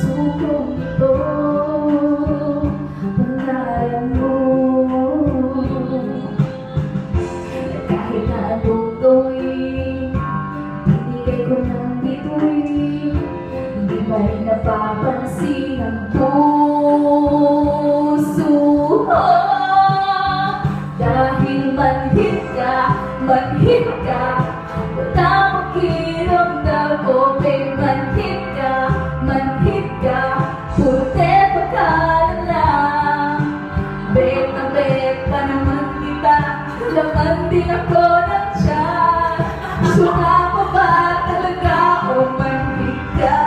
puso kong ito, pangalan mo. Kahit na anong gawin, binigay ko ng bituin, hindi ba rin napapansin ang puso ko? Dahil manhid ka, wala makiramdam ko. Babe, manhid ka, puro tepa ka na lang. Babe pa naman kita, laman din ako ng tiyan. Suka pa ba talaga o manhid ka?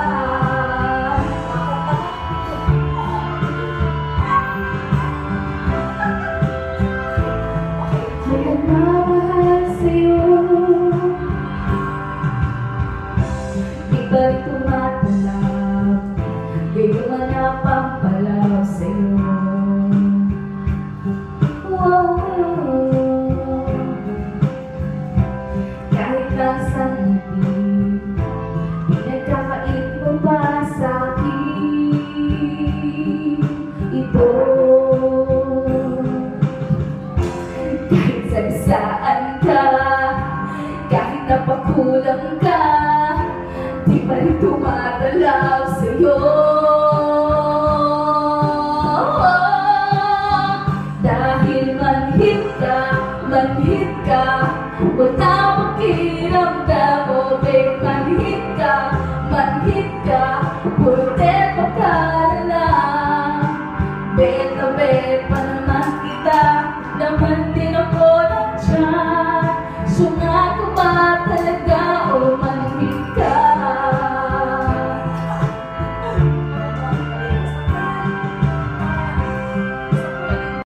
May nagmamahal sa'yo, di ba rin tumatalab, gayon nga napampalaw sa'yo. Kahit lang sa ngiti, pinagkakait mo pa sa'kin ito. Kahit sagsaan ka, kahit napakulang ka, di pa rin tumatalaw sa'yo. Dahil manhid ka, wala makiramdam mo. Babe, manhid ka,